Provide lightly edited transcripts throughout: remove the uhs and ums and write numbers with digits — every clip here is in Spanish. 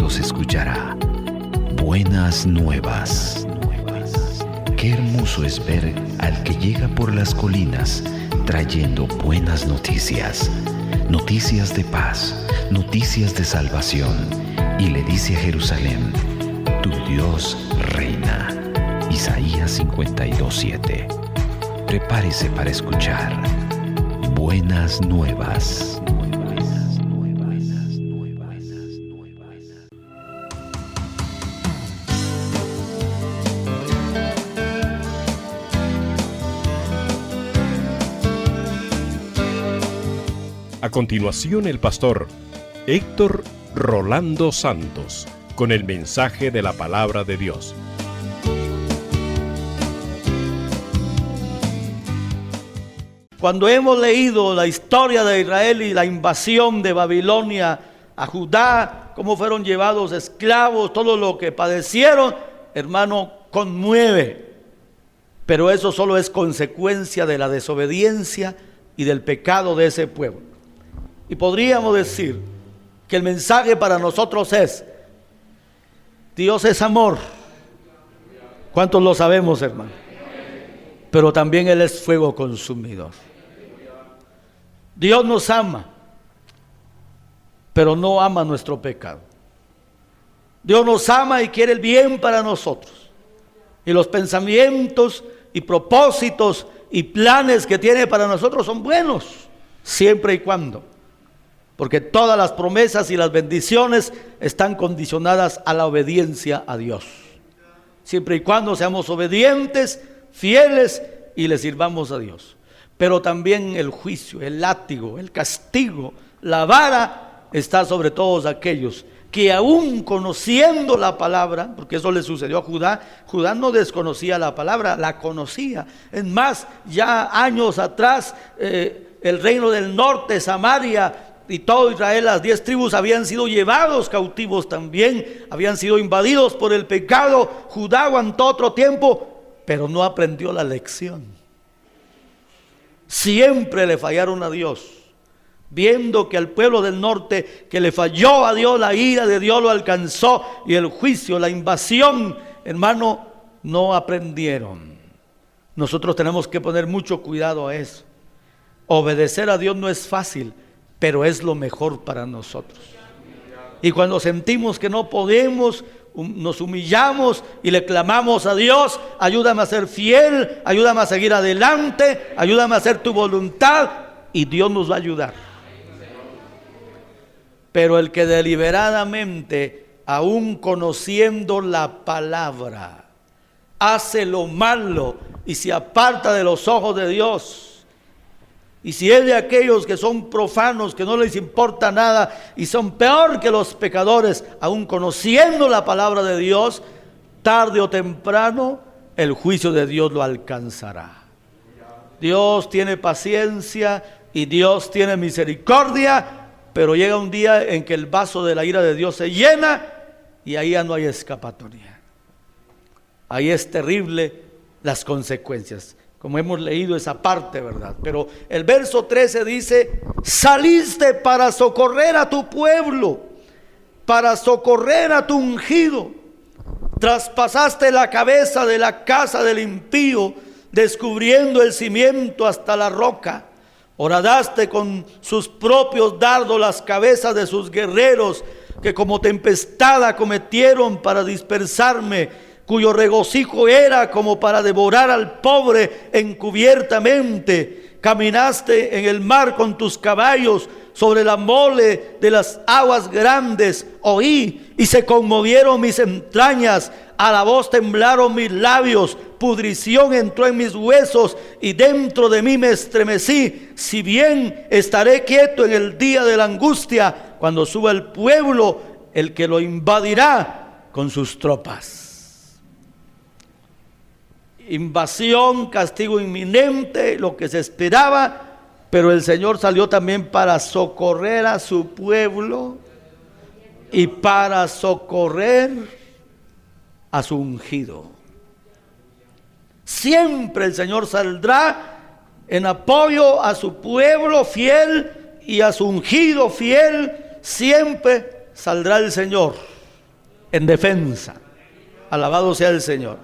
Dios escuchará. Buenas nuevas. Qué hermoso es ver al que llega por las colinas trayendo buenas noticias, noticias de paz, noticias de salvación, y le dice a Jerusalén: tu Dios reina. Isaías 52:7. Prepárese para escuchar buenas nuevas. A continuación, el pastor Héctor Rolando Santos con el mensaje de la palabra de Dios. Cuando hemos leído la historia de Israel y la invasión de Babilonia a Judá, cómo fueron llevados esclavos, todo lo que padecieron, hermano, conmueve. Pero eso solo es consecuencia de la desobediencia y del pecado de ese pueblo. Y podríamos decir que el mensaje para nosotros es: Dios es amor. ¿Cuántos lo sabemos, hermano? Pero también Él es fuego consumidor. Dios nos ama, pero no ama nuestro pecado. Dios nos ama y quiere el bien para nosotros. Y los pensamientos y propósitos y planes que tiene para nosotros son buenos, siempre y cuando, porque todas las promesas y las bendiciones están condicionadas a la obediencia a Dios. Siempre y cuando seamos obedientes, fieles y le sirvamos a Dios. Pero también el juicio, el látigo, el castigo, la vara está sobre todos aquellos que, aún conociendo la palabra, porque eso le sucedió a Judá. Judá no desconocía la palabra, la conocía. Es más, ya años atrás, el reino del norte, Samaria y todo Israel, las 10 tribus, habían sido llevados cautivos también, habían sido invadidos por el pecado. Judá aguantó otro tiempo, pero no aprendió la lección. Siempre le fallaron a Dios, viendo que al pueblo del norte que le falló a Dios, la ira de Dios lo alcanzó, y el juicio, la invasión, hermano, no aprendieron. Nosotros tenemos que poner mucho cuidado a eso. Obedecer a Dios no es fácil, pero es lo mejor para nosotros. Y cuando sentimos que no podemos, nos humillamos y le clamamos a Dios: ayúdame a ser fiel, ayúdame a seguir adelante, ayúdame a hacer tu voluntad, y Dios nos va a ayudar. Pero el que deliberadamente, aún conociendo la palabra, hace lo malo y se aparta de los ojos de Dios, y si es de aquellos que son profanos, que no les importa nada y son peor que los pecadores, aún conociendo la palabra de Dios, tarde o temprano el juicio de Dios lo alcanzará. Dios tiene paciencia y Dios tiene misericordia, pero llega un día en que el vaso de la ira de Dios se llena y ahí ya no hay escapatoria. Ahí es terrible las consecuencias, como hemos leído esa parte, ¿verdad? Pero el verso 13 dice: saliste para socorrer a tu pueblo, para socorrer a tu ungido. Traspasaste la cabeza de la casa del impío, descubriendo el cimiento hasta la roca. Horadaste con sus propios dardos las cabezas de sus guerreros, que como tempestad acometieron para dispersarme, cuyo regocijo era como para devorar al pobre encubiertamente. Caminaste en el mar con tus caballos, sobre la mole de las aguas grandes. Oí y se conmovieron mis entrañas, a la voz temblaron mis labios, pudrición entró en mis huesos y dentro de mí me estremecí. Si bien estaré quieto en el día de la angustia, cuando suba el pueblo, el que lo invadirá con sus tropas. Invasión, castigo inminente, lo que se esperaba, pero el Señor salió también para socorrer a su pueblo y para socorrer a su ungido. Siempre el Señor saldrá en apoyo a su pueblo fiel y a su ungido fiel. Siempre saldrá el Señor. en defensa. Alabado sea el Señor.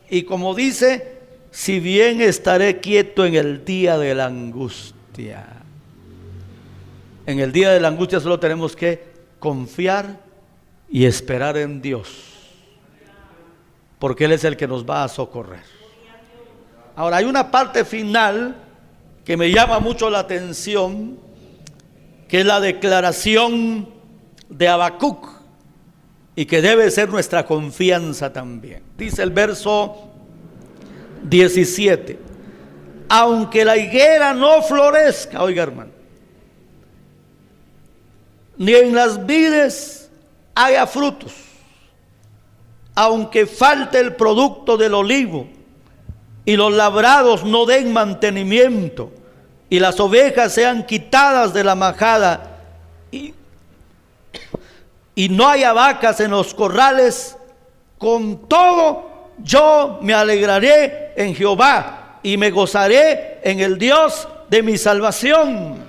Y como dice, si bien estaré quieto en el día de la angustia. En el día de la angustia solo tenemos que confiar y esperar en Dios, porque Él es el que nos va a socorrer. Ahora, hay una parte final que me llama mucho la atención, que es la declaración de Habacuc, y que debe ser nuestra confianza también. Dice el verso 17: aunque la higuera no florezca, oiga hermano, ni en las vides haya frutos, aunque falte el producto del olivo, y los labrados no den mantenimiento, y las ovejas sean quitadas de la majada, y no haya vacas en los corrales, con todo yo me alegraré en Jehová, y me gozaré en el Dios de mi salvación.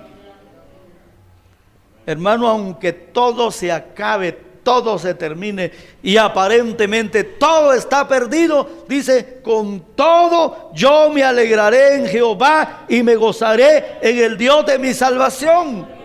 Hermano, aunque todo se acabe, todo se termine y aparentemente todo está perdido, dice, con todo yo me alegraré en Jehová y me gozaré en el Dios de mi salvación.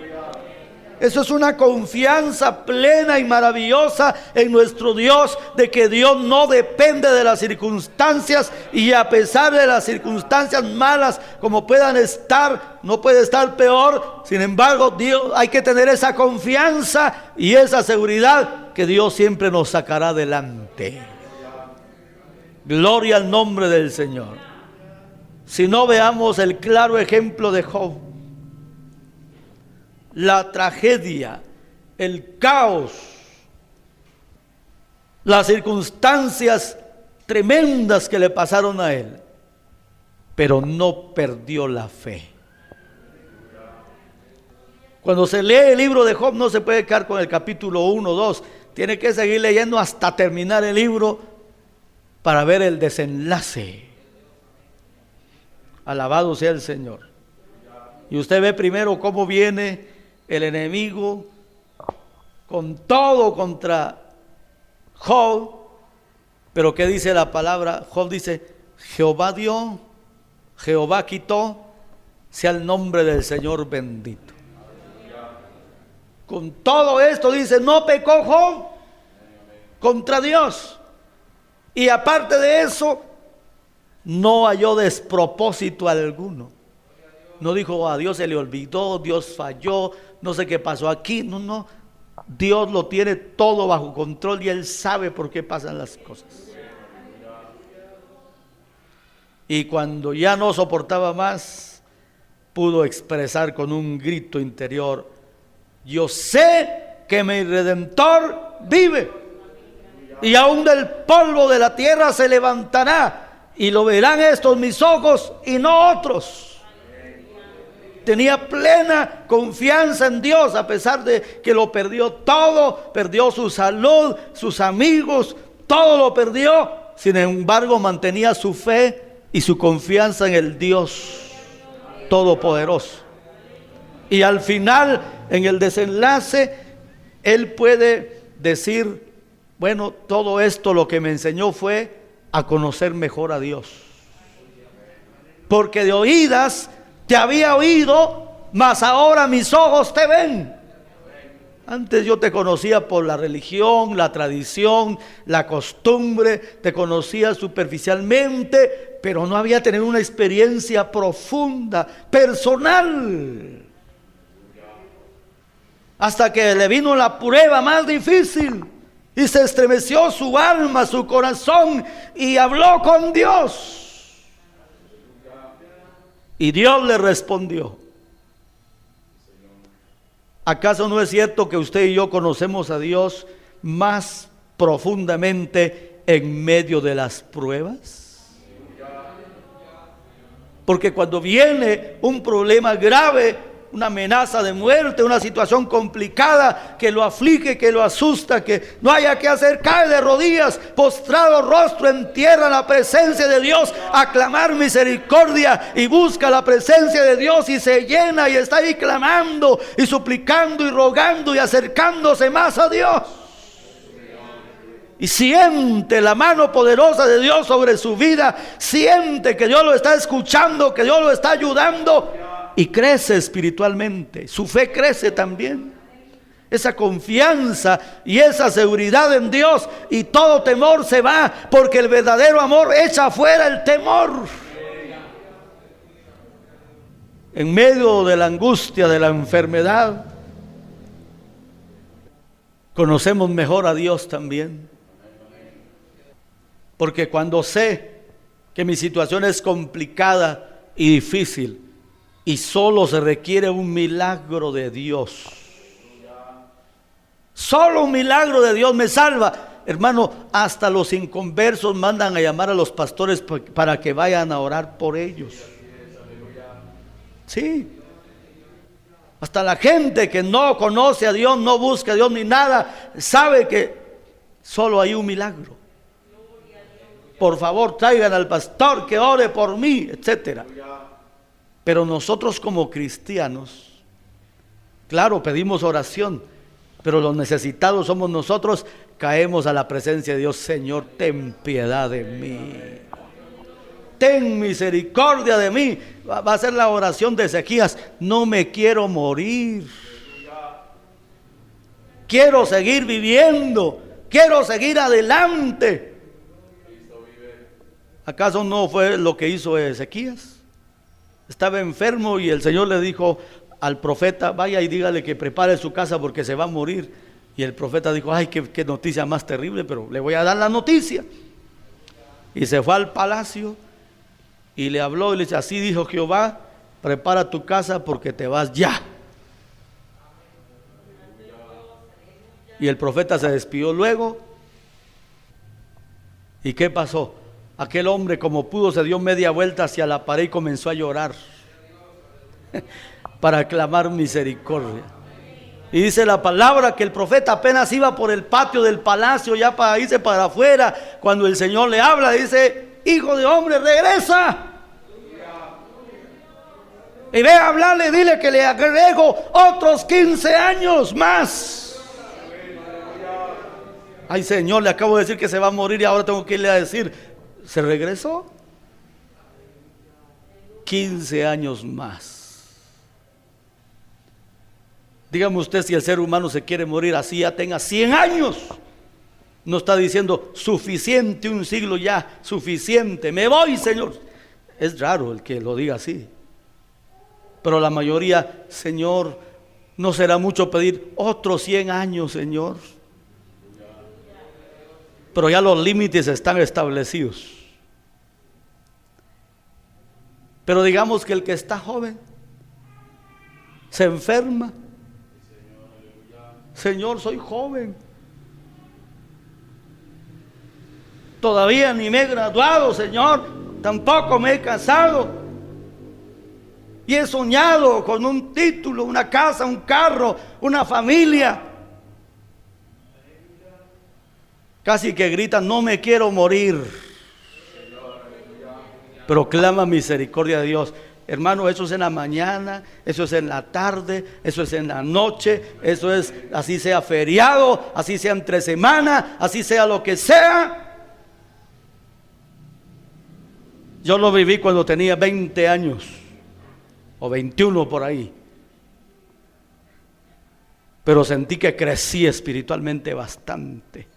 Eso es una confianza plena y maravillosa en nuestro Dios, de que Dios no depende de las circunstancias, y a pesar de las circunstancias malas como puedan estar, no puede estar peor. Sin embargo, Dios, hay que tener esa confianza y esa seguridad que Dios siempre nos sacará adelante. Gloria al nombre del Señor. Si no, veamos el claro ejemplo de Job. La tragedia, el caos, las circunstancias tremendas que le pasaron a él, pero no perdió la fe. Cuando se lee el libro de Job, no se puede quedar con el capítulo 1, 2, tiene que seguir leyendo hasta terminar el libro para ver el desenlace. Alabado sea el Señor. Y usted ve primero cómo viene el enemigo con todo contra Job. Pero ¿qué dice la palabra? Job dice: Jehová dio, Jehová quitó, sea el nombre del Señor bendito. Con todo esto dice, no pecó Job contra Dios, y aparte de eso no halló despropósito alguno. No dijo, a Dios se le olvidó, Dios falló, no sé qué pasó aquí. No, Dios lo tiene todo bajo control y Él sabe por qué pasan las cosas. Y cuando ya no soportaba más, pudo expresar con un grito interior: yo sé que mi Redentor vive, y aún del polvo de la tierra se levantará, y lo verán estos mis ojos y no otros. Tenía plena confianza en Dios, a pesar de que lo perdió todo, perdió su salud, sus amigos, todo lo perdió. Sin embargo, mantenía su fe y su confianza en el Dios Todopoderoso. Y al final, en el desenlace, él puede decir: bueno, todo esto lo que me enseñó fue a conocer mejor a Dios. Porque de oídas te había oído, mas ahora mis ojos te ven. Antes yo te conocía por la religión, la tradición, la costumbre, te conocía superficialmente, pero no había tenido una experiencia profunda, personal. Hasta que le vino la prueba más difícil y se estremeció su alma, su corazón, y habló con Dios. Y Dios le respondió. ¿Acaso no es cierto que usted y yo conocemos a Dios más profundamente en medio de las pruebas? Porque cuando viene un problema grave, una amenaza de muerte, una situación complicada que lo aflige, que lo asusta, que no haya que hacer, cae de rodillas, postrado, rostro en tierra, en la presencia de Dios, a clamar misericordia, y busca la presencia de Dios y se llena y está ahí clamando y suplicando y rogando y acercándose más a Dios. y siente la mano poderosa de Dios sobre su vida, siente que Dios lo está escuchando, que Dios lo está ayudando, y crece espiritualmente. Su fe crece también. Esa confianza y esa seguridad en Dios, y todo temor se va, porque el verdadero amor echa fuera el temor. En medio de la angustia, de la enfermedad, conocemos mejor a Dios también. Porque cuando sé que mi situación es complicada y difícil, y solo se requiere un milagro de Dios, solo un milagro de Dios me salva. Hermano, hasta los inconversos mandan a llamar a los pastores para que vayan a orar por ellos. Sí. Hasta la gente que no conoce a Dios, no busca a Dios ni nada, sabe que solo hay un milagro. Por favor, traigan al pastor que ore por mí, etcétera. Pero nosotros como cristianos, claro, pedimos oración, pero los necesitados somos nosotros. Caemos a la presencia de Dios. Señor, ten piedad de mí, ten misericordia de mí. Va a ser la oración de Ezequías. No me quiero morir, quiero seguir viviendo, quiero seguir adelante. ¿Acaso no fue lo que hizo Ezequías? Estaba enfermo y el Señor le dijo al profeta: vaya y dígale que prepare su casa porque se va a morir. Y el profeta dijo: ay, qué noticia más terrible, pero le voy a dar la noticia. Y se fue al palacio y le habló y le dice: así dijo Jehová, prepara tu casa porque te vas ya. Y el profeta se despidió luego. ¿Y qué pasó? Aquel hombre, como pudo, se dio media vuelta hacia la pared y comenzó a llorar para clamar misericordia. Y dice la palabra que el profeta apenas iba por el patio del palacio, ya para irse para afuera, cuando el Señor le habla, dice: hijo de hombre, regresa y ve a hablarle, dile que le agrego otros 15 años más. Ay, Señor, le acabo de decir que se va a morir y ahora tengo que irle a decir. Se regresó 15 años más. Dígame usted, si el ser humano se quiere morir así, ya tenga 100 años, no está diciendo: suficiente, un siglo ya, suficiente, me voy, Señor. Es raro el que lo diga así, pero la mayoría: Señor, no será mucho pedir otros 100 años, Señor. Pero ya los límites están establecidos. Pero digamos que el que está joven se enferma. Señor, soy joven, todavía ni me he graduado, Señor, tampoco me he casado, y he soñado con un título, una casa, un carro, una familia. Casi que gritan: no me quiero morir, pero clama misericordia de Dios. Hermano, eso es en la mañana, eso es en la tarde, eso es en la noche, eso es, así sea feriado, así sea entre semana, así sea lo que sea. Yo lo viví cuando tenía 20 años o 21 por ahí, pero sentí que crecí espiritualmente bastante,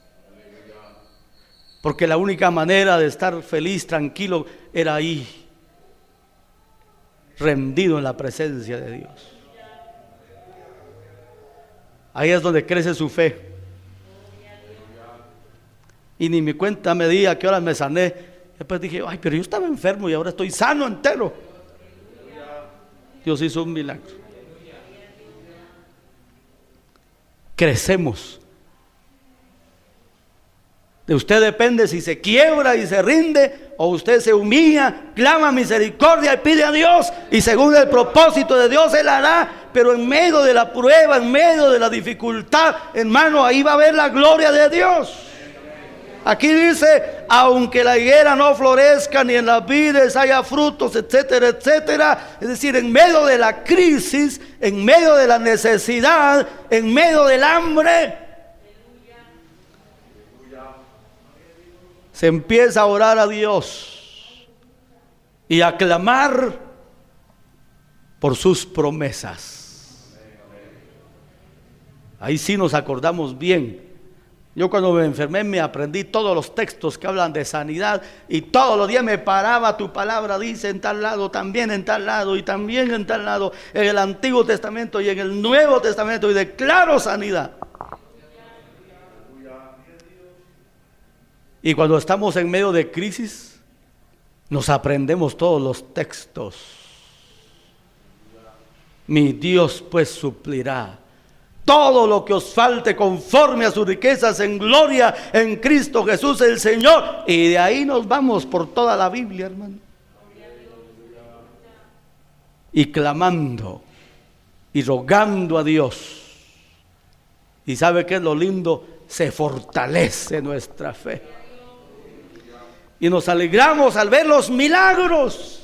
porque la única manera de estar feliz, tranquilo, era ahí, rendido en la presencia de Dios. Ahí es donde crece su fe. Y ni mi cuenta me di a qué hora me sané. Después dije: ay, pero yo estaba enfermo y ahora estoy sano entero. Dios hizo un milagro. Crecemos. De usted depende si se quiebra y se rinde, o usted se humilla, clama misericordia y pide a Dios, y según el propósito de Dios Él hará. Pero en medio de la prueba, en medio de la dificultad, hermano, ahí va a ver la gloria de Dios. Aquí dice: aunque la higuera no florezca, ni en las vides haya frutos, etcétera, etcétera. Es decir, en medio de la crisis, en medio de la necesidad, en medio del hambre, se empieza a orar a Dios y a clamar por sus promesas. Ahí sí nos acordamos bien. Yo cuando me enfermé me aprendí todos los textos que hablan de sanidad y todos los días me paraba, tu palabra dice en tal lado, también en tal lado y también en tal lado, en el Antiguo Testamento y en el Nuevo Testamento, y declaro sanidad. Y cuando estamos en medio de crisis, nos aprendemos todos los textos. Mi Dios pues suplirá todo lo que os falte conforme a sus riquezas en gloria en Cristo Jesús el Señor. Y de ahí nos vamos por toda la Biblia, hermano. Y clamando y rogando a Dios. ¿Y sabe qué es lo lindo? Se fortalece nuestra fe. Y nos alegramos al ver los milagros.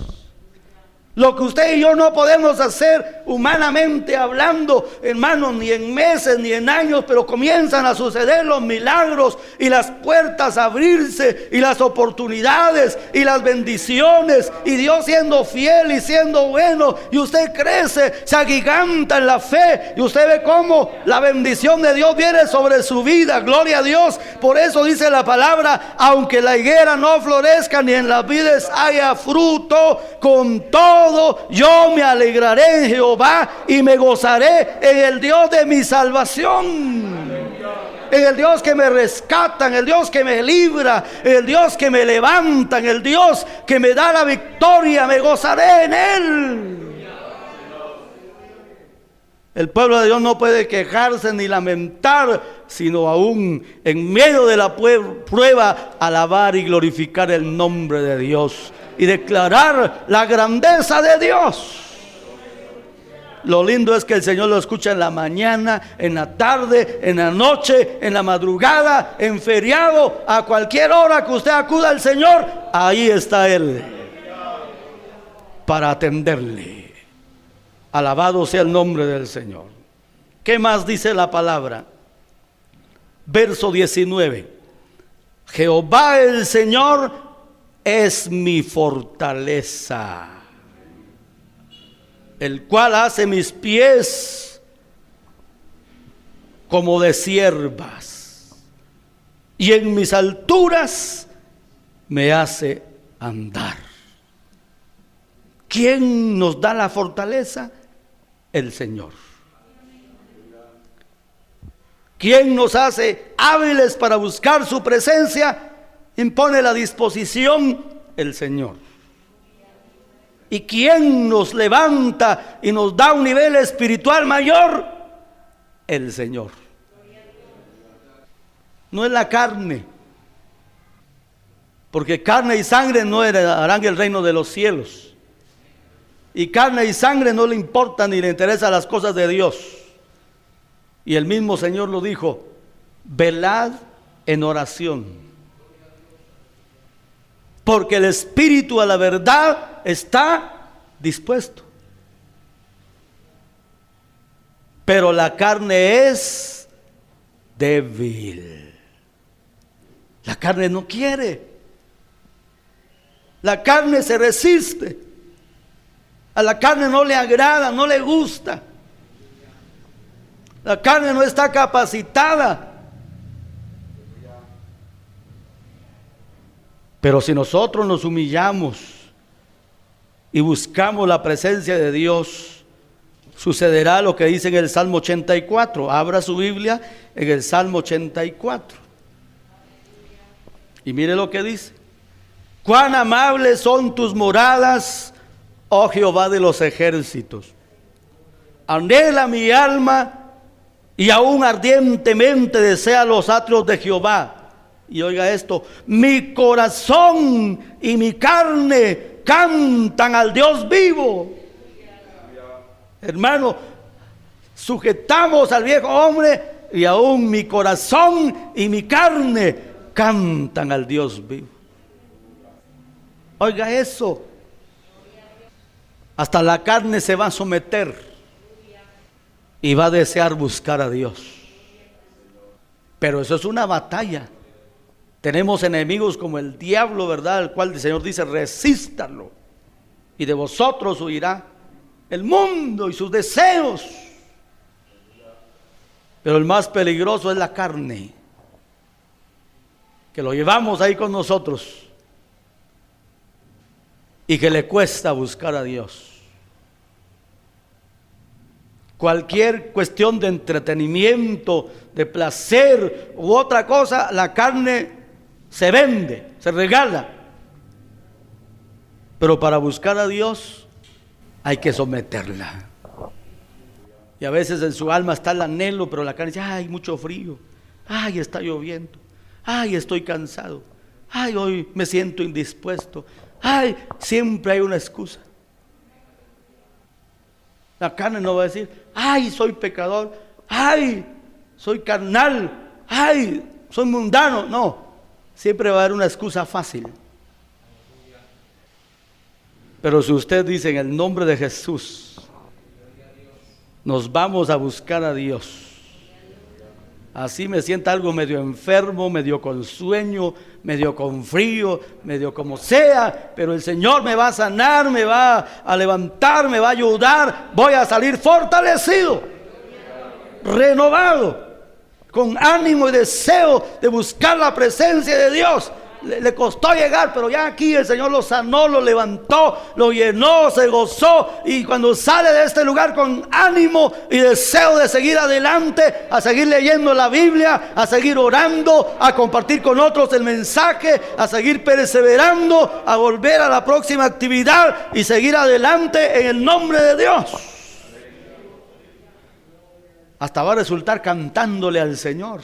Lo que usted y yo no podemos hacer humanamente hablando, hermanos, ni en meses ni en años, pero comienzan a suceder los milagros y las puertas a abrirse y las oportunidades y las bendiciones, y Dios siendo fiel y siendo bueno, y usted crece, se agiganta en la fe, y usted ve cómo la bendición de Dios viene sobre su vida. Gloria a Dios. Por eso dice la palabra: aunque la higuera no florezca ni en las vides haya fruto, con todo yo me alegraré en Jehová y me gozaré en el Dios de mi salvación. En el Dios que me rescata, en el Dios que me libra, en el Dios que me levanta, en el Dios que me da la victoria, me gozaré en Él. El pueblo de Dios no puede quejarse ni lamentar, sino aún en medio de la prueba, alabar y glorificar el nombre de Dios y declarar la grandeza de Dios. Lo lindo es que el Señor lo escucha en la mañana, en la tarde, en la noche, en la madrugada, en feriado, a cualquier hora que usted acuda al Señor, ahí está Él para atenderle. Alabado sea el nombre del Señor. ¿Qué más dice la palabra? Verso 19. Jehová el Señor es mi fortaleza, el cual hace mis pies como de ciervas, y en mis alturas me hace andar. ¿Quién nos da la fortaleza? El Señor. ¿Quién nos hace hábiles para buscar su presencia? Impone la disposición, el Señor. ¿Y quién nos levanta y nos da un nivel espiritual mayor? El Señor. No es la carne, porque carne y sangre no heredarán el reino de los cielos. Y carne y sangre no le importan ni le interesan las cosas de Dios. Y el mismo Señor lo dijo: velad en oración, porque el espíritu a la verdad está dispuesto, pero la carne es débil. La carne no quiere. La carne se resiste. A la carne no le agrada, no le gusta. La carne no está capacitada. Pero si nosotros nos humillamos y buscamos la presencia de Dios, sucederá lo que dice en el Salmo 84. Abra su Biblia en el Salmo 84. Y mire lo que dice: cuán amables son tus moradas, oh Jehová de los ejércitos. Anhela mi alma y aún ardientemente desea los atrios de Jehová. Y oiga esto: mi corazón y mi carne cantan al Dios vivo. Hermano, sujetamos al viejo hombre y aún mi corazón y mi carne cantan al Dios vivo. Oiga eso. Hasta la carne se va a someter y va a desear buscar a Dios. Pero eso es una batalla. Tenemos enemigos como el diablo, ¿verdad? El cual el Señor dice, resístanlo, y de vosotros huirá el mundo y sus deseos. Pero el más peligroso es la carne, que lo llevamos ahí con nosotros y que le cuesta buscar a Dios. Cualquier cuestión de entretenimiento, de placer u otra cosa, la carne se vende, se regala. Pero para buscar a Dios hay que someterla. Y a veces en su alma está el anhelo, pero la carne dice, ay, mucho frío, ay, está lloviendo, ay, estoy cansado, ay, hoy me siento indispuesto, ay, siempre hay una excusa. La carne no va a decir, ay, soy pecador, ay, soy carnal, ay, soy mundano. No, siempre va a haber una excusa fácil. Pero si usted dice en el nombre de Jesús, nos vamos a buscar a Dios. Así me sienta algo medio enfermo, medio con sueño, medio con frío, medio como sea, pero el Señor me va a sanar, me va a levantar, me va a ayudar. Voy a salir fortalecido, renovado, con ánimo y deseo de buscar la presencia de Dios. Le costó llegar, pero ya aquí el Señor lo sanó, lo levantó, lo llenó, se gozó. Y cuando sale de este lugar con ánimo y deseo de seguir adelante, a seguir leyendo la Biblia, a seguir orando, a compartir con otros el mensaje, a seguir perseverando, a volver a la próxima actividad y seguir adelante en el nombre de Dios. Hasta va a resultar cantándole al Señor.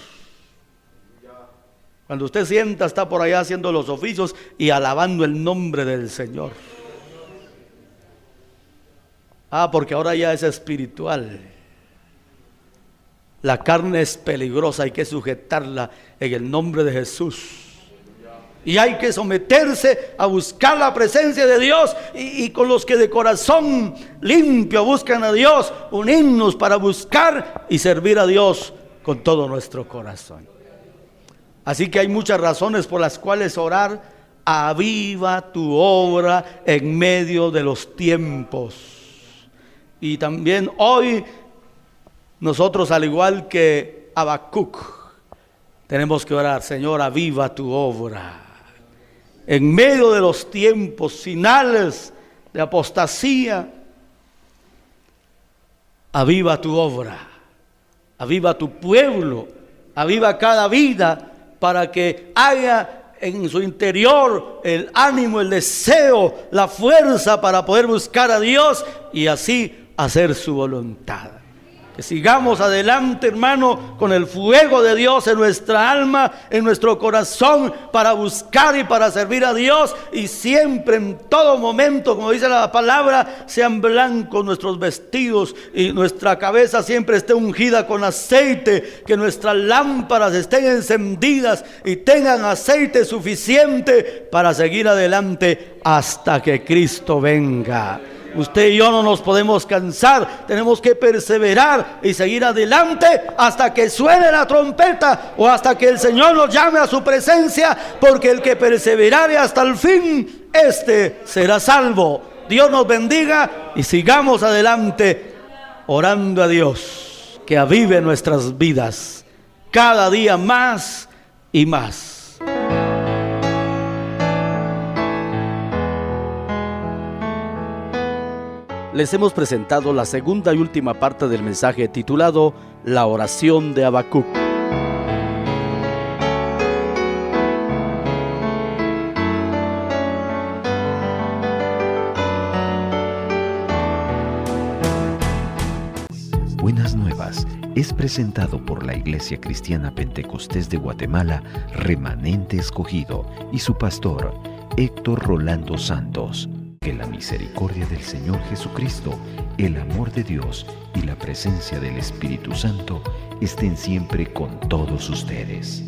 Cuando usted sienta, está por allá haciendo los oficios y alabando el nombre del Señor. Porque ahora ya es espiritual. La carne es peligrosa, hay que sujetarla en el nombre de Jesús. Y hay que someterse a buscar la presencia de Dios. Y con los que de corazón limpio buscan a Dios, unirnos para buscar y servir a Dios con todo nuestro corazón. Así que hay muchas razones por las cuales orar. Aviva tu obra en medio de los tiempos. Y también hoy nosotros, al igual que Habacuc, tenemos que orar: Señor, aviva tu obra en medio de los tiempos finales de apostasía. Aviva tu obra, aviva tu pueblo, aviva cada vida, para que haya en su interior el ánimo, el deseo, la fuerza para poder buscar a Dios y así hacer su voluntad. Que sigamos adelante, hermano, con el fuego de Dios en nuestra alma, en nuestro corazón, para buscar y para servir a Dios. Y siempre, en todo momento, como dice la palabra, sean blancos nuestros vestidos y nuestra cabeza siempre esté ungida con aceite. Que nuestras lámparas estén encendidas y tengan aceite suficiente para seguir adelante hasta que Cristo venga. Usted y yo no nos podemos cansar, tenemos que perseverar y seguir adelante hasta que suene la trompeta o hasta que el Señor nos llame a su presencia, porque el que perseverare hasta el fin, este será salvo. Dios nos bendiga y sigamos adelante orando a Dios que avive nuestras vidas cada día más y más. Les hemos presentado la segunda y última parte del mensaje titulado La oración de Habacuc. Buenas Nuevas es presentado por la Iglesia Cristiana Pentecostés de Guatemala, Remanente Escogido, y su pastor, Héctor Rolando Santos. Que la misericordia del Señor Jesucristo, el amor de Dios y la presencia del Espíritu Santo estén siempre con todos ustedes.